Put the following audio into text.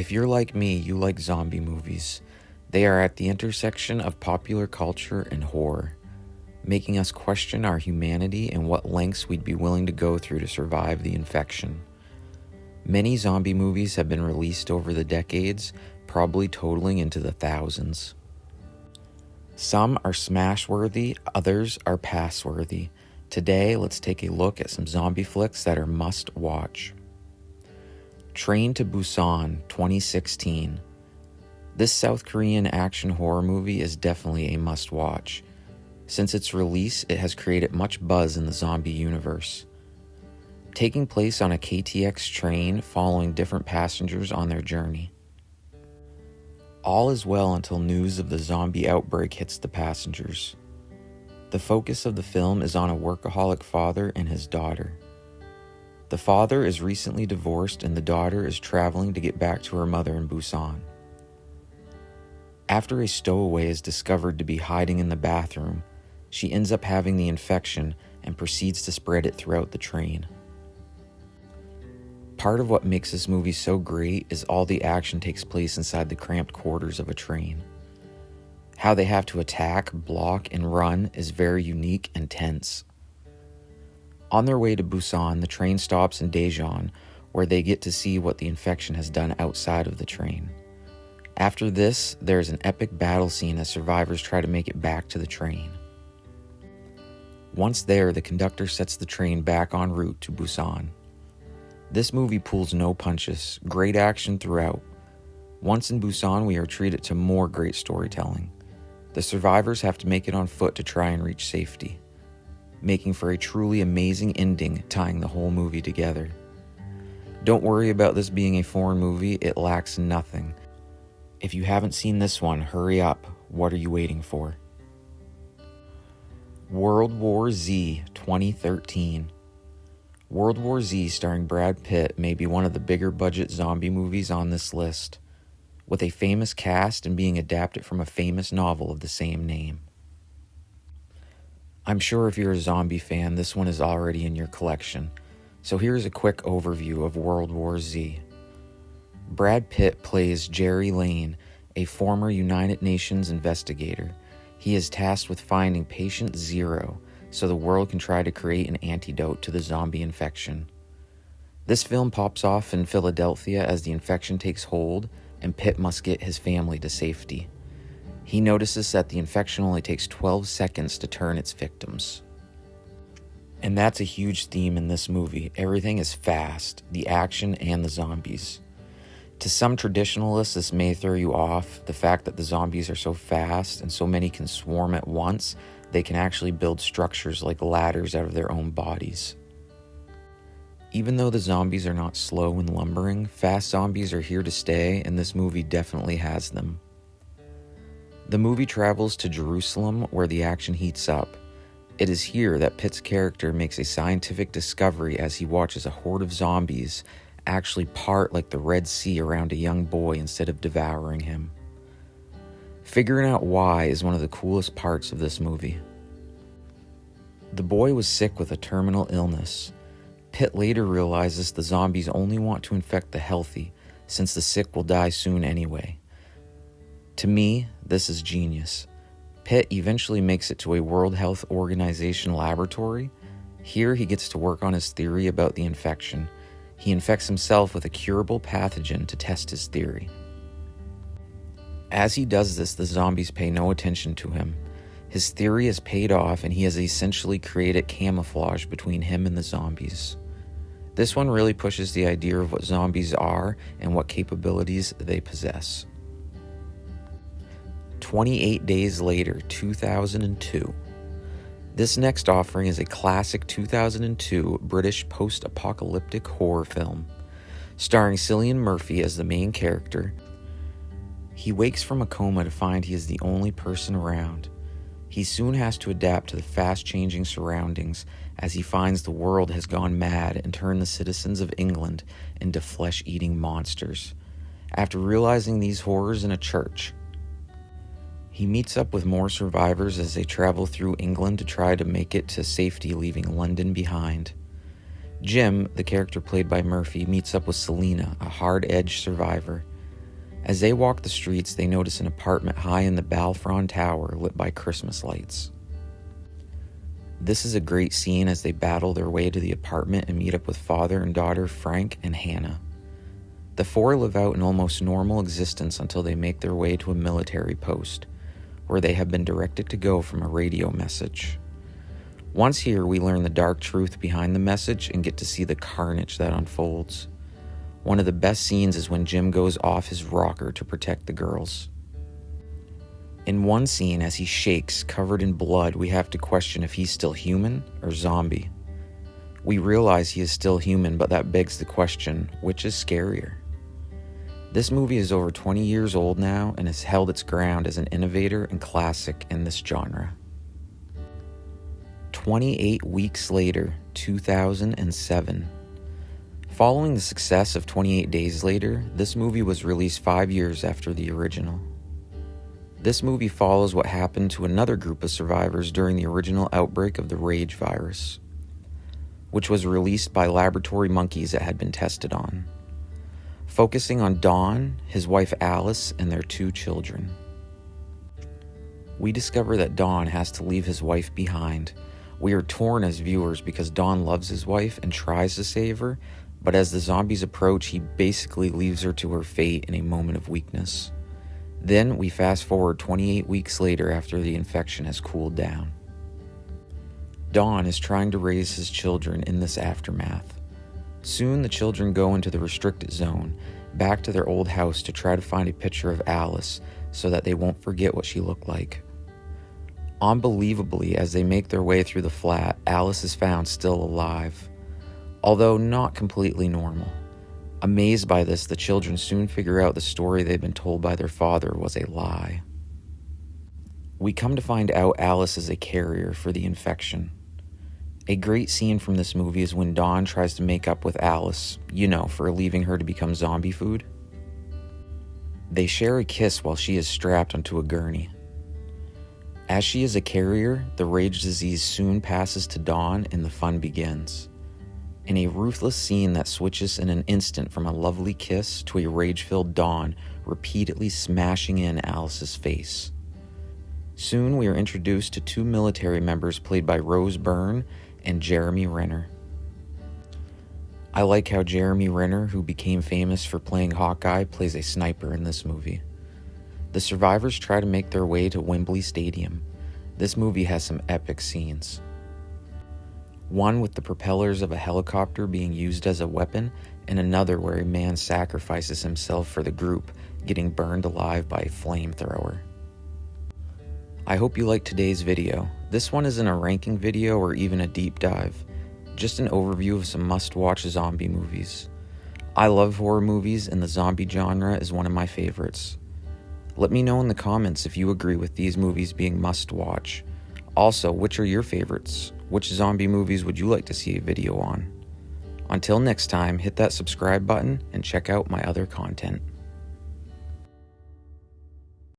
If you're like me, you like zombie movies. They are at the intersection of popular culture and horror, making us question our humanity and what lengths we'd be willing to go through to survive the infection. Many zombie movies have been released over the decades, probably totaling into the thousands. Some are smash-worthy, others are pass-worthy. Today, let's take a look at some zombie flicks that are must-watch. Train to Busan, 2016. This South Korean action horror movie is definitely a must-watch. Since its release, it has created much buzz in the zombie universe. Taking place on a KTX train following different passengers on their journey. All is well until news of the zombie outbreak hits the passengers. The focus of the film is on a workaholic father and his daughter. The father is recently divorced and the daughter is traveling to get back to her mother in Busan. After a stowaway is discovered to be hiding in the bathroom, she ends up having the infection and proceeds to spread it throughout the train. Part of what makes this movie so great is all the action takes place inside the cramped quarters of a train. How they have to attack, block, and run is very unique and tense. On their way to Busan, the train stops in Daejeon, where they get to see what the infection has done outside of the train. After this, there is an epic battle scene as survivors try to make it back to the train. Once there, the conductor sets the train back en route to Busan. This movie pulls no punches, great action throughout. Once in Busan, we are treated to more great storytelling. The survivors have to make it on foot to try and reach safety, making for a truly amazing ending, tying the whole movie together. Don't worry about this being a foreign movie, it lacks nothing. If you haven't seen this one, hurry up. What are you waiting for? World War Z, 2013. World War Z starring Brad Pitt may be one of the bigger budget zombie movies on this list, with a famous cast and being adapted from a famous novel of the same name. I'm sure if you're a zombie fan, this one is already in your collection, so here's a quick overview of World War Z. Brad Pitt plays Jerry Lane, a former United Nations investigator. He is tasked with finding Patient Zero, so the world can try to create an antidote to the zombie infection. This film pops off in Philadelphia as the infection takes hold, and Pitt must get his family to safety. He notices that the infection only takes 12 seconds to turn its victims. And that's a huge theme in this movie. Everything is fast, the action and the zombies. To some traditionalists, this may throw you off, the fact that the zombies are so fast and so many can swarm at once, they can actually build structures like ladders out of their own bodies. Even though the zombies are not slow and lumbering, fast zombies are here to stay, and this movie definitely has them. The movie travels to Jerusalem, where the action heats up. It is here that Pitt's character makes a scientific discovery as he watches a horde of zombies actually part like the Red Sea around a young boy instead of devouring him. Figuring out why is one of the coolest parts of this movie. The boy was sick with a terminal illness. Pitt later realizes the zombies only want to infect the healthy, since the sick will die soon anyway. To me, this is genius. Pitt eventually makes it to a World Health Organization laboratory. Here he gets to work on his theory about the infection. He infects himself with a curable pathogen to test his theory. As he does this, the zombies pay no attention to him. His theory has paid off, and he has essentially created camouflage between him and the zombies. This one really pushes the idea of what zombies are and what capabilities they possess. 28 Days Later, 2002. This next offering is a classic 2002 British post-apocalyptic horror film, starring Cillian Murphy as the main character. He wakes from a coma to find he is the only person around. He soon has to adapt to the fast-changing surroundings as he finds the world has gone mad and turned the citizens of England into flesh-eating monsters. After realizing these horrors in a church, he meets up with more survivors as they travel through England to try to make it to safety, leaving London behind. Jim, the character played by Murphy, meets up with Selena, a hard-edged survivor. As they walk the streets, they notice an apartment high in the Balfron Tower lit by Christmas lights. This is a great scene as they battle their way to the apartment and meet up with father and daughter Frank and Hannah. The four live out an almost normal existence until they make their way to a military post, where they have been directed to go from a radio message. Once here, we learn the dark truth behind the message and get to see the carnage that unfolds. One of the best scenes is when Jim goes off his rocker to protect the girls. In one scene, as he shakes, covered in blood, we have to question if he's still human or zombie. We realize he is still human, but that begs the question, which is scarier? This movie is over 20 years old now and has held its ground as an innovator and classic in this genre. 28 weeks later, 2007. Following the success of 28 Days Later, this movie was released 5 years after the original. This movie follows what happened to another group of survivors during the original outbreak of the rage virus, which was released by laboratory monkeys that had been tested on, focusing on Don, his wife Alice, and their 2 children. We discover that Don has to leave his wife behind. We are torn as viewers because Don loves his wife and tries to save her, but as the zombies approach, he basically leaves her to her fate in a moment of weakness. Then we fast forward 28 weeks later after the infection has cooled down. Don is trying to raise his children in this aftermath. Soon the children go into the restricted zone, back to their old house to try to find a picture of Alice so that they won't forget what she looked like. Unbelievably, as they make their way through the flat, Alice is found still alive, although not completely normal. Amazed by this, the children soon figure out the story they'd been told by their father was a lie. We come to find out Alice is a carrier for the infection. A great scene from this movie is when Dawn tries to make up with Alice, for leaving her to become zombie food. They share a kiss while she is strapped onto a gurney. As she is a carrier, the rage disease soon passes to Dawn and the fun begins. In a ruthless scene that switches in an instant from a lovely kiss to a rage-filled Dawn repeatedly smashing in Alice's face. Soon we are introduced to 2 military members played by Rose Byrne and Jeremy Renner. I like how Jeremy Renner, who became famous for playing Hawkeye, plays a sniper in this movie. The survivors try to make their way to Wembley Stadium. This movie has some epic scenes. One with the propellers of a helicopter being used as a weapon, and another where a man sacrifices himself for the group, getting burned alive by a flamethrower. I hope you liked today's video. This one isn't a ranking video or even a deep dive, just an overview of some must-watch zombie movies. I love horror movies, and the zombie genre is one of my favorites. Let me know in the comments if you agree with these movies being must-watch. Also, which are your favorites? Which zombie movies would you like to see a video on? Until next time, hit that subscribe button and check out my other content.